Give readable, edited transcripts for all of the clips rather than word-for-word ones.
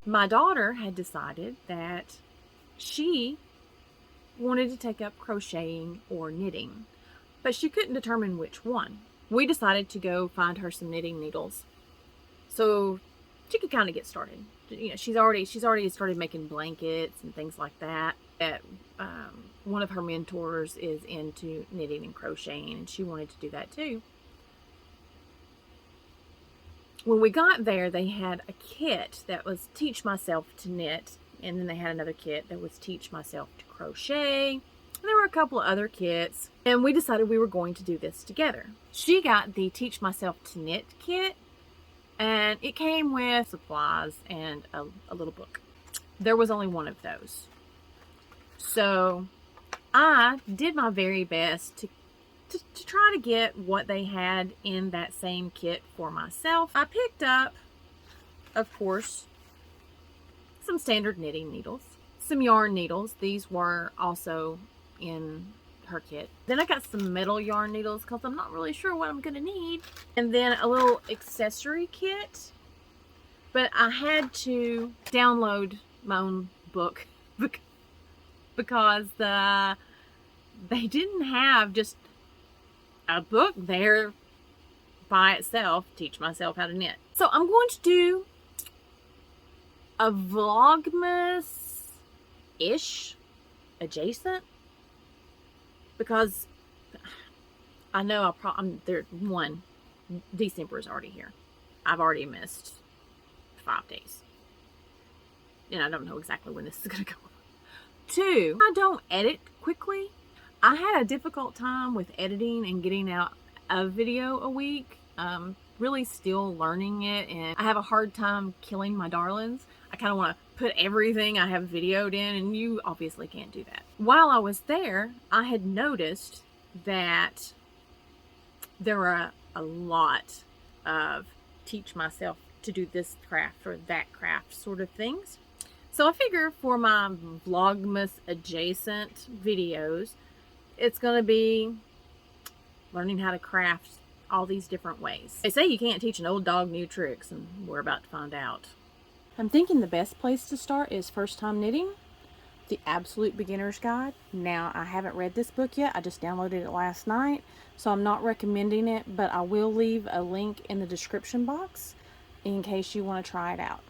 My daughter had decided that she wanted to take up crocheting or knitting, but she couldn't determine which one. We decided to go find her some knitting needles so she could kind of get started. You know, she's already started making blankets and things like that. One of her mentors is into knitting and crocheting, and she wanted to do that too. When we got there, they had a kit that was teach myself to knit, and then they had another kit that was teach myself to crochet. And there were a couple of other kits, and we decided we were going to do this together. She got the teach myself to knit kit, and it came with supplies and a little book. There was only one of those. So I did my very best to try to get what they had in that same kit for myself. I picked up, of course, some standard knitting needles, some yarn needles. These were also in her kit. Then I got some metal yarn needles because I'm not really sure what I'm going to need. And then a little accessory kit. But I had to download my own book because they didn't have just a book there by itself, teach myself how to knit. So I'm going to do a Vlogmas-ish adjacent, because I know December is already here. I've already missed 5 days. And I don't know exactly when this is going to go. 2, I don't edit quickly. I had a difficult time with editing and getting out a video a week. Really still learning it, and I have a hard time killing my darlings. I kind of want to put everything I have videoed in, and you obviously can't do that. While I was there, I had noticed that there were a lot of teach myself to do this craft or that craft sort of things. So I figure for my Vlogmas adjacent videos, it's going to be learning how to craft all these different ways. They say you can't teach an old dog new tricks, and we're about to find out. I'm thinking the best place to start is First Time Knitting, The Absolute Beginner's Guide. Now, I haven't read this book yet. I just downloaded it last night, so I'm not recommending it, but I will leave a link in the description box in case you want to try it out.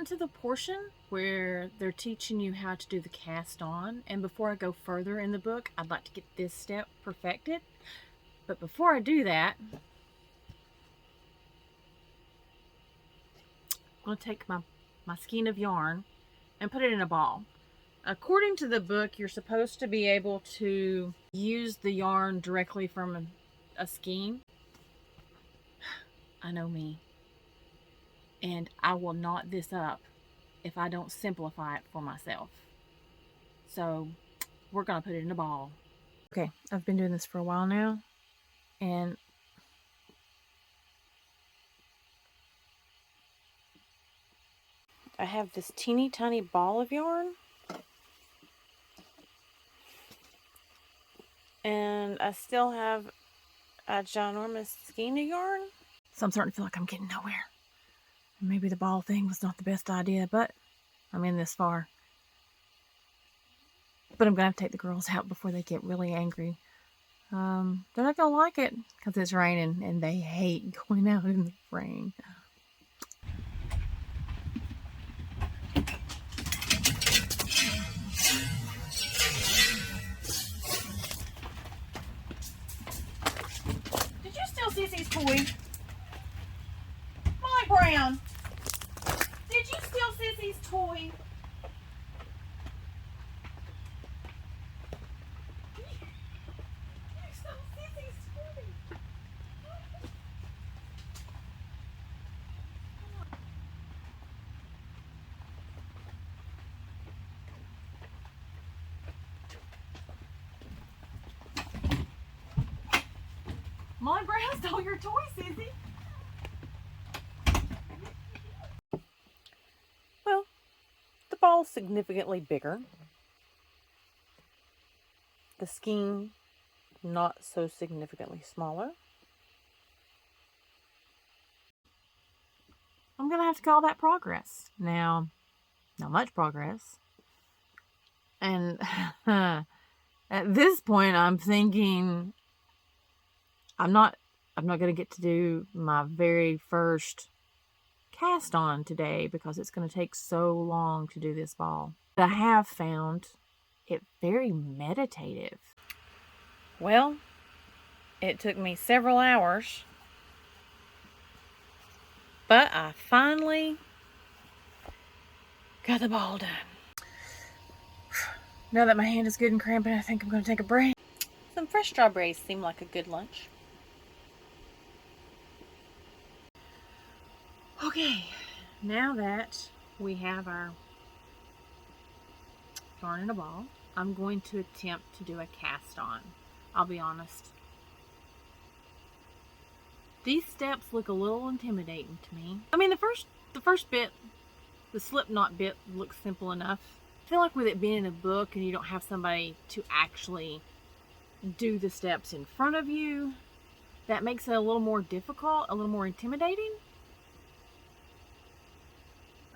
To the portion where they're teaching you how to do the cast on, and before I go further in the book, I'd like to get this step perfected. But before I do that, I'm going to take my skein of yarn and put it in a ball. According to the book, you're supposed to be able to use the yarn directly from a skein. I know me. And I will knot this up if I don't simplify it for myself. So we're going to put it in a ball. Okay, I've been doing this for a while now, and I have this teeny tiny ball of yarn, and I still have a ginormous skein of yarn. So I'm starting to feel like I'm getting nowhere. Maybe the ball thing was not the best idea, but I'm in this far. But I'm going to have to take the girls out before they get really angry. They're not going to like it because it's raining, and they hate going out in the rain. Did you steal Sissy's toy? Molly Brown, did you steal Sissy's toy? You stole Sissy's toy. Molly Brown stole your toy, Sissy. Well, the ball's significantly bigger. The skein not so significantly smaller. I'm going to have to call that progress. Now, not much progress. And at this point, I'm thinking I'm not going to get to do my very first cast on today because it's going to take so long to do this ball. But I have found it very meditative. Well, it took me several hours, but I finally got the ball done. Now that my hand is good and cramping, I think I'm going to take a break. Some fresh strawberries seem like a good lunch. Okay, now that we have our yarn in a ball, I'm going to attempt to do a cast on. I'll be honest. These steps look a little intimidating to me. I mean, the first bit, the slip knot bit, looks simple enough. I feel like with it being in a book and you don't have somebody to actually do the steps in front of you, that makes it a little more difficult, a little more intimidating.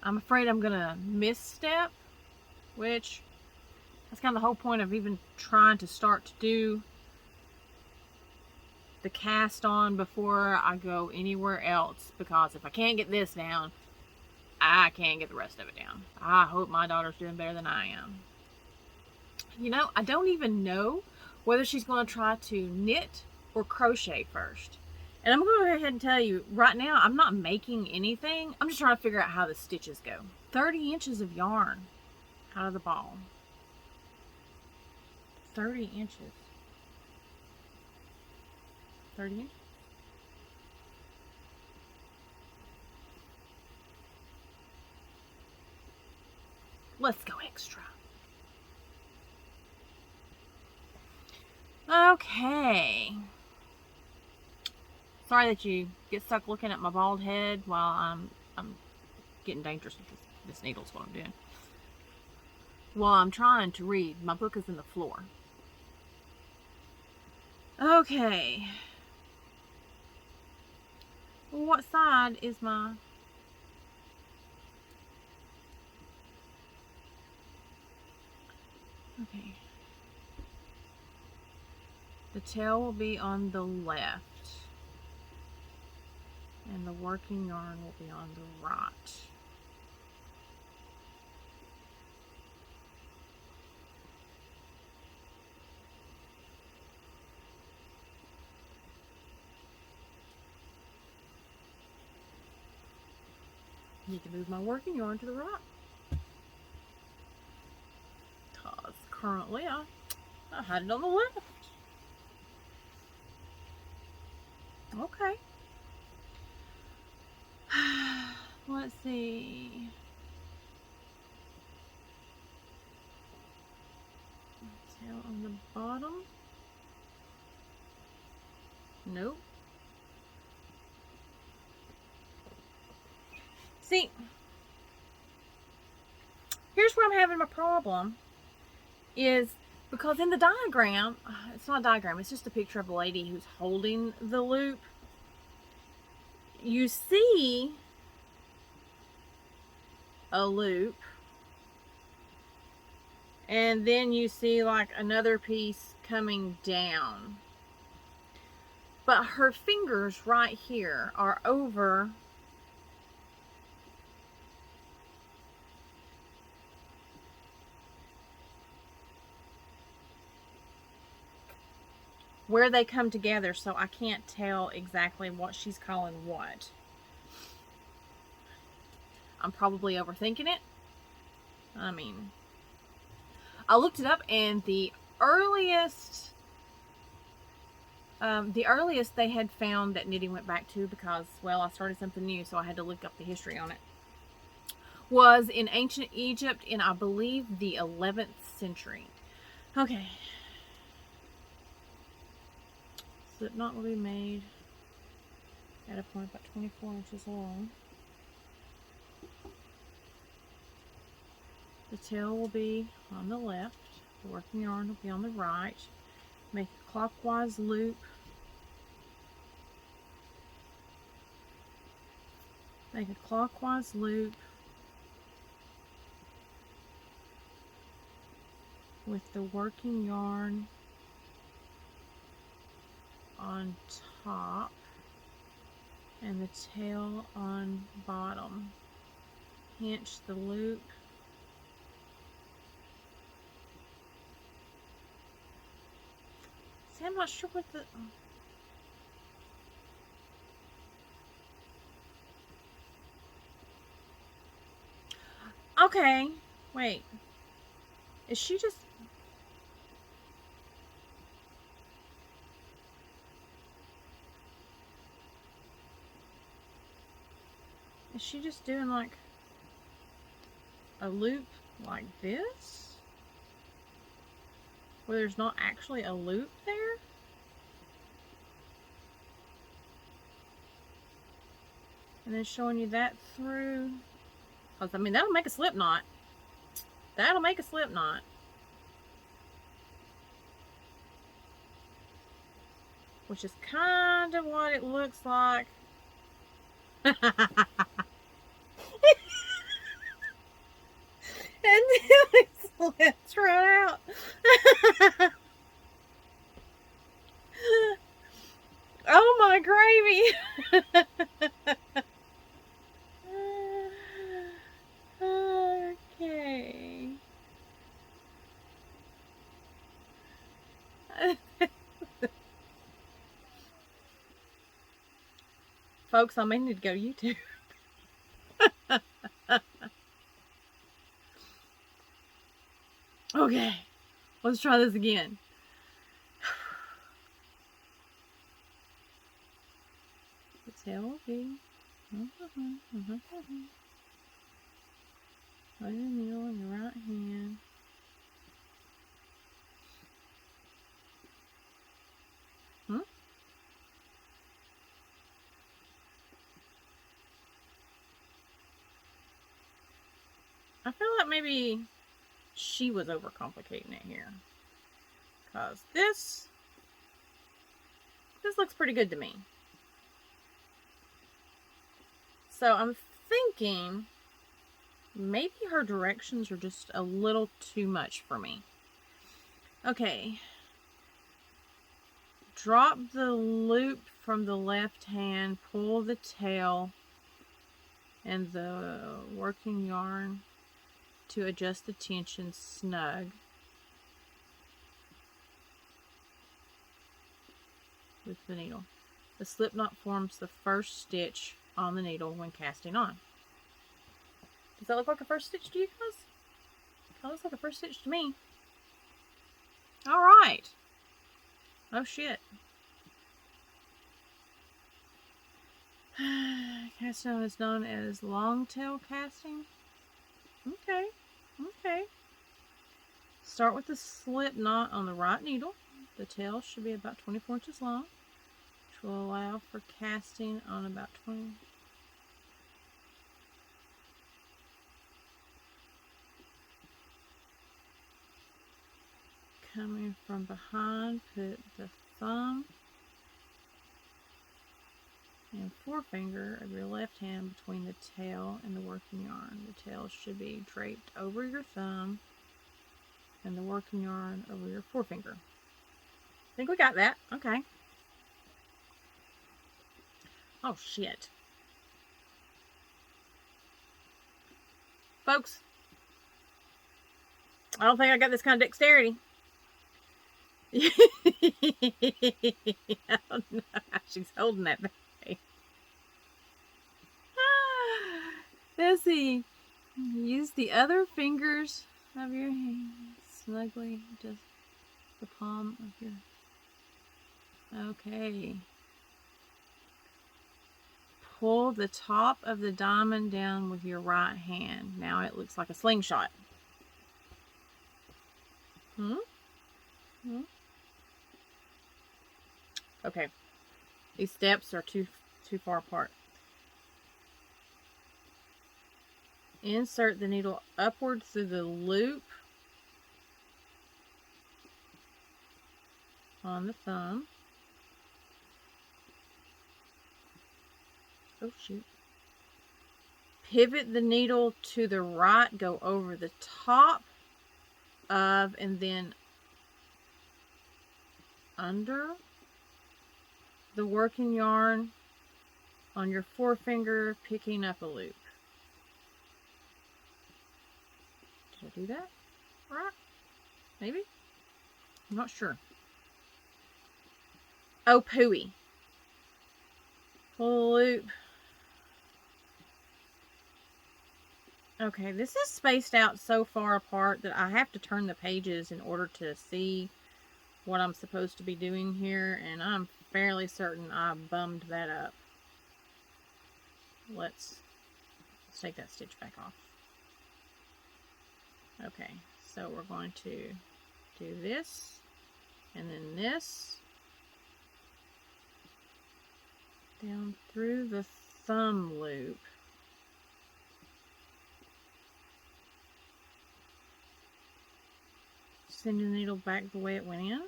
I'm afraid I'm gonna misstep, which that's kind of the whole point of even trying to start to do the cast on before I go anywhere else, because if I can't get this down, I can't get the rest of it down. I hope my daughter's doing better than I am. You know, I don't even know whether she's going to try to knit or crochet first. And I'm going to go ahead and tell you, right now, I'm not making anything. I'm just trying to figure out how the stitches go. 30 inches of yarn out of the ball. 30 inches. 30 inches? Let's go extra. Okay. Sorry that you get stuck looking at my bald head while I'm getting dangerous with this needle's what I'm doing. While I'm trying to read. My book is in the floor. Okay. What side is my... Okay. The tail will be on the left. And the working yarn will be on the right. I need to move my working yarn to the right. Because currently I had it on the left. Okay. Let's see. tail on the bottom. Nope. See, here's where I'm having my problem, is because in the diagram, it's not a diagram, it's just a picture of a lady who's holding the loop. You see a loop, and then you see like another piece coming down. But her fingers right here are over where they come together, so I can't tell exactly what she's calling what. I'm probably overthinking it. I mean, I looked it up, and the earliest they had found that knitting went back to, because, well, I started something new, so I had to look up the history on it, was in ancient Egypt in, I believe, the 11th century. Okay. Slip knot will be made at a point about 24 inches long. The tail will be on the left. The working yarn will be on the right. Make a clockwise loop. Make a clockwise loop with the working yarn on top and the tail on bottom. Hinge the loop. See, I'm not sure what the... Okay, wait. Is she just... Is she just doing like a loop like this? Where there's not actually a loop there? And then showing you that through. Because, I mean, that'll make a slip knot. That'll make a slip knot. Which is kind of what it looks like. And then it slips right out. Oh my gravy. Okay. Folks, I may need to go to YouTube. Okay, let's try this again. The tail will be. Put the needle in your right hand. I feel like maybe she was overcomplicating it here. Because this looks pretty good to me. So I'm thinking maybe her directions are just a little too much for me. Okay. Drop the loop from the left hand, pull the tail and the working yarn to adjust the tension snug. With the needle. The slip knot forms the first stitch on the needle when casting on. Does that look like a first stitch to you guys? That looks like a first stitch to me. Alright. Oh shit. Casting on is known as long tail casting. Okay. Okay. Start with the slip knot on the right needle. The tail should be about 24 inches long, which will allow for casting on about 20. Coming from behind, put the thumb and forefinger of your left hand between the tail and the working yarn. The tail should be draped over your thumb and the working yarn over your forefinger. I think we got that. Okay. Oh, shit. Folks, I don't think I got this kind of dexterity. I don't know how she's holding that baby. Let's see. Use the other fingers of your hand snugly, just the palm of your. Okay. Pull the top of the diamond down with your right hand. Now it looks like a slingshot. Okay. These steps are too far apart. Insert the needle upward through the loop on the thumb. Oh, shoot. Pivot the needle to the right, go over the top of, and then under the working yarn on your forefinger, picking up a loop. Did I do that right? Maybe? I'm not sure. Oh, pooey. Pull the loop. Okay, this is spaced out so far apart that I have to turn the pages in order to see what I'm supposed to be doing here, and I'm fairly certain I bummed that up. Let's take that stitch back off. Okay, so we're going to do this, and then this, down through the thumb loop. Sending the needle back the way it went in.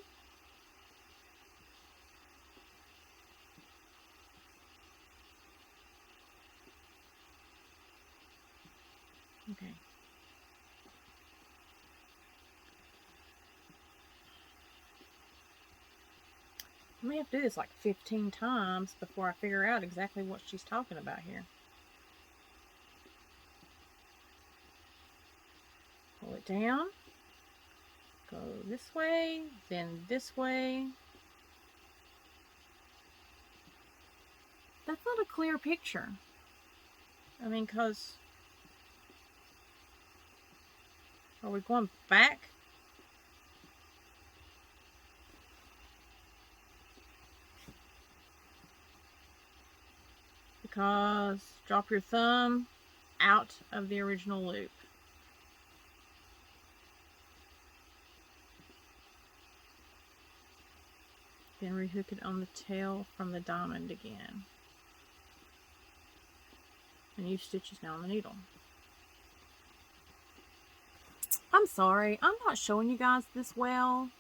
Okay. I may have to do this like 15 times before I figure out exactly what she's talking about here. Pull it down. Go this way, then this way. That's not a clear picture. I mean, because are we going back? Because drop your thumb out of the original loop. Then rehook it on the tail from the diamond again. And use stitches now on the needle. I'm sorry, I'm not showing you guys this well.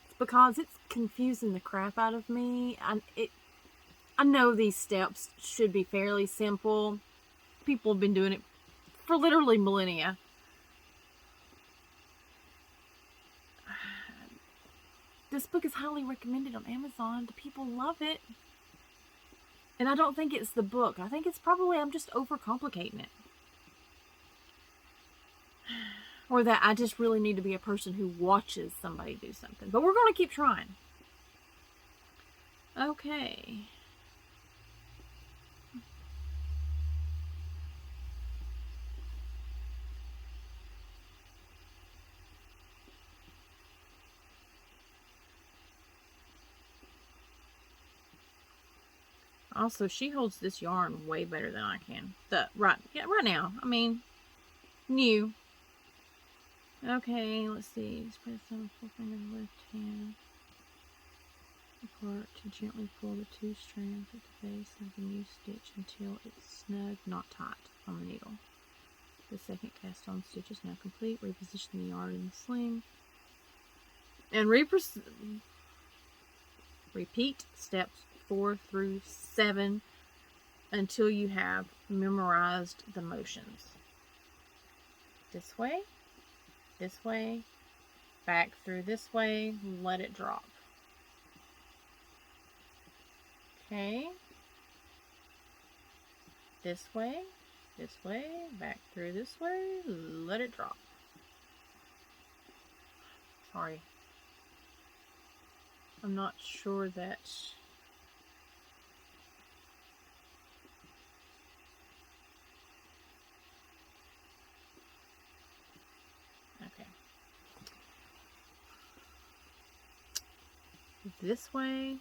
It's because it's confusing the crap out of me. I know these steps should be fairly simple. People have been doing it for literally millennia. This book is highly recommended on Amazon. The people love it. And I don't think it's the book. I think it's probably I'm just overcomplicating it. Or that I just really need to be a person who watches somebody do something. But we're going to keep trying. Okay. Also, she holds this yarn way better than I can. Right now. I mean, new. Okay, let's see. Spread some forefinger of the left hand apart to gently pull the 2 strands at the base of the new stitch until it's snug, not tight on the needle. The second cast on stitch is now complete. Reposition the yarn in the sling. And repeat steps 4 through 7 until you have memorized the motions. This way, back through this way, let it drop. Okay. This way, back through this way, let it drop. Sorry. I'm not sure that... Okay. This way,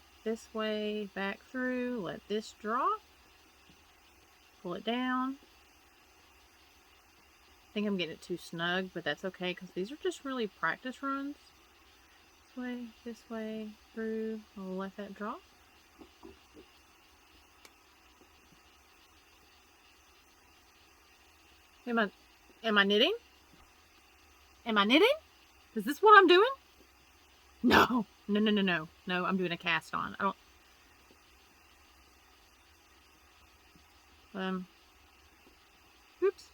back through, let this drop. Pull it down. I think I'm getting it too snug, but that's okay because these are just really practice runs. This way, through, I'll let that drop. Am I knitting? Am I knitting? Is this what I'm doing? No, I'm doing a cast on. I don't, oops.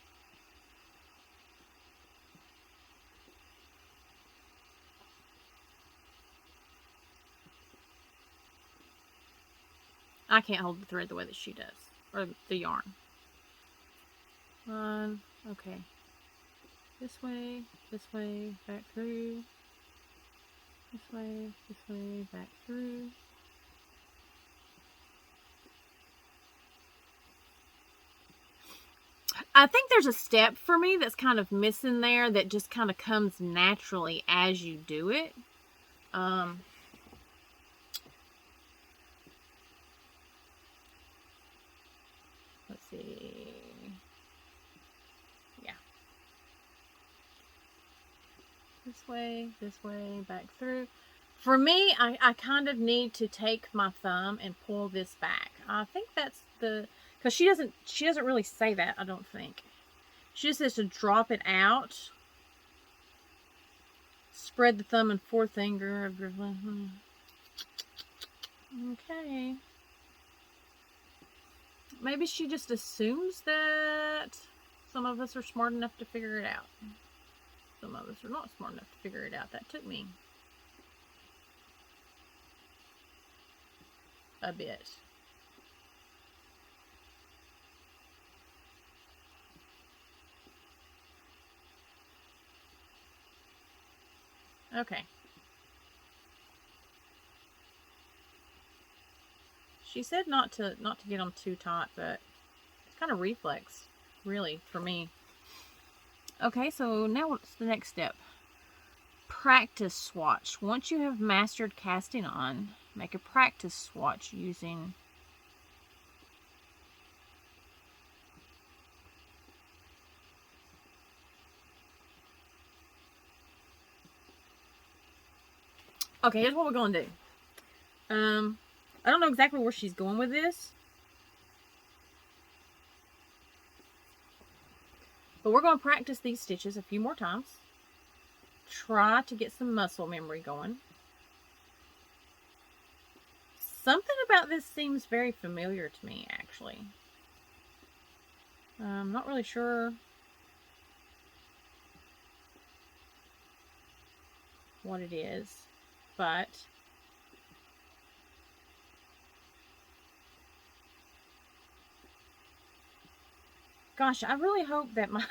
I can't hold the thread the way that she does, or the yarn. Okay. This way, back through. This way, back through. I think there's a step for me that's kind of missing there that just kind of comes naturally as you do it. Let's see. Yeah. This way, back through. For me, I kind of need to take my thumb and pull this back. I think that's the... Because she doesn't really say that, I don't think. She just says to drop it out. Spread the thumb and forefinger of your... Okay. Maybe she just assumes that some of us are smart enough to figure it out. Some of us are not smart enough to figure it out. That took me a bit. Okay. She said not to get them too taut, but it's kind of reflex, really, for me. Okay, so now what's the next step? Practice swatch. Once you have mastered casting on, make a practice swatch using okay, here's what we're going to do. I don't know exactly where she's going with this, but we're going to practice these stitches a few more times. Try to get some muscle memory going. Something about this seems very familiar to me, actually. I'm not really sure what it is, but gosh, I really hope that my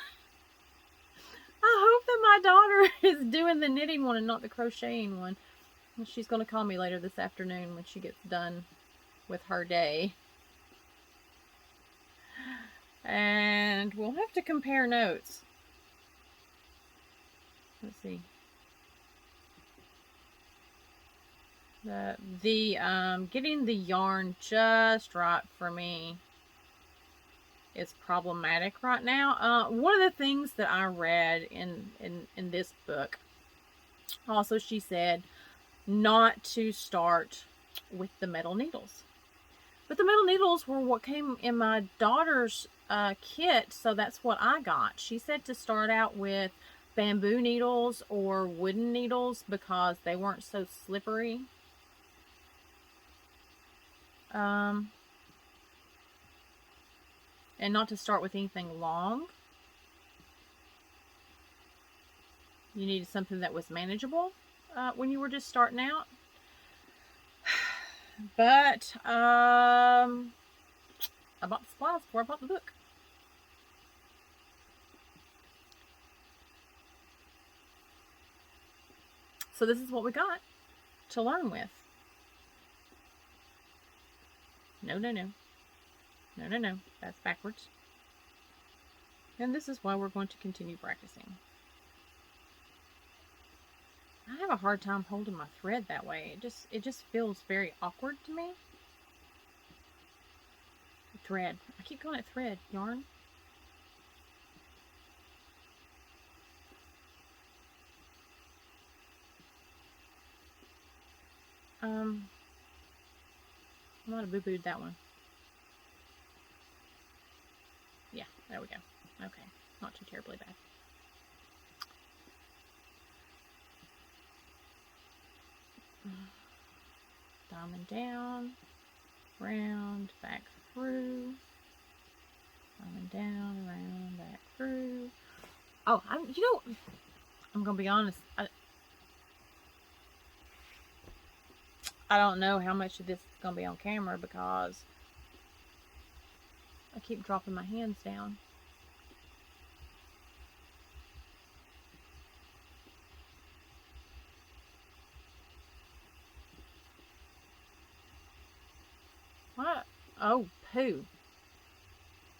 daughter is doing the knitting one and not the crocheting one. She's going to call me later this afternoon when she gets done with her day. And we'll have to compare notes. Let's see. Getting the yarn just right for me is problematic right now. One of the things that I read in this book, also she said not to start with the metal needles. But the metal needles were what came in my daughter's kit, so that's what I got. She said to start out with bamboo needles or wooden needles because they weren't so slippery. And not to start with anything long. You needed something that was manageable when you were just starting out. But I bought the supplies before I bought the book. So this is what we got to learn with. No. That's backwards. And this is why we're going to continue practicing. I have a hard time holding my thread that way. It just feels very awkward to me. Thread. I keep calling it thread. Yarn. I might have boo-booed that one. Yeah, there we go. Okay, not too terribly bad. Diamond down, round, back through, diamond down, round, back through. Oh, I'm gonna be honest. I don't know how much of this is gonna be on camera because I keep dropping my hands down. What? Oh, poo.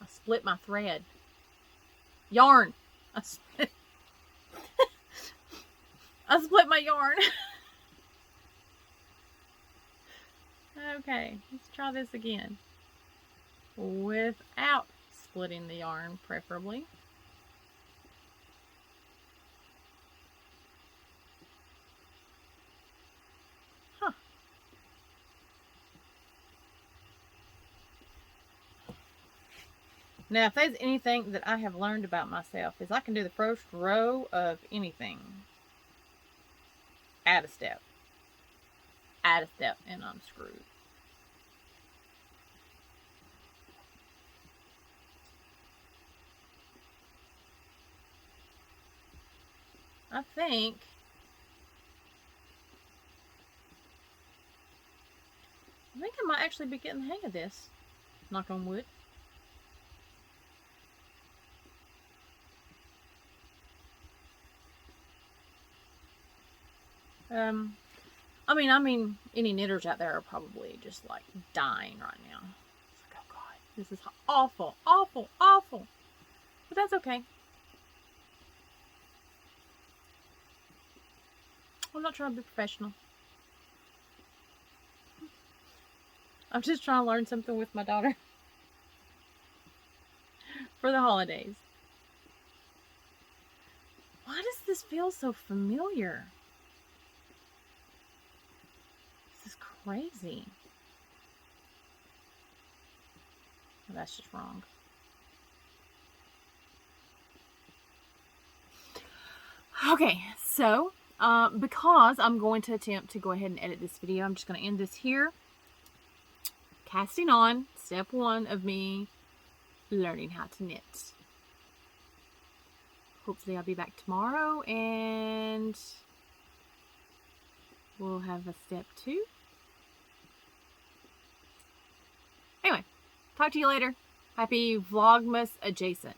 I split my thread. Yarn. I split my yarn. Okay, let's try this again. Without splitting the yarn, preferably. Huh. Now, if there's anything that I have learned about myself, is I can do the first row of anything. Add a step. Add a step, and I'm screwed. I think I might actually be getting the hang of this. Knock on wood. I mean, any knitters out there are probably just like dying right now. It's like, oh God, this is awful, awful, awful. But that's okay. I'm not trying to be professional. I'm just trying to learn something with my daughter for the holidays. Why does this feel so familiar? This is crazy. Oh, that's just wrong. Okay, so because I'm going to attempt to go ahead and edit this video, I'm just going to end this here. Casting on, step 1 of me learning how to knit. Hopefully I'll be back tomorrow and we'll have a step 2. Anyway, talk to you later. Happy Vlogmas adjacent.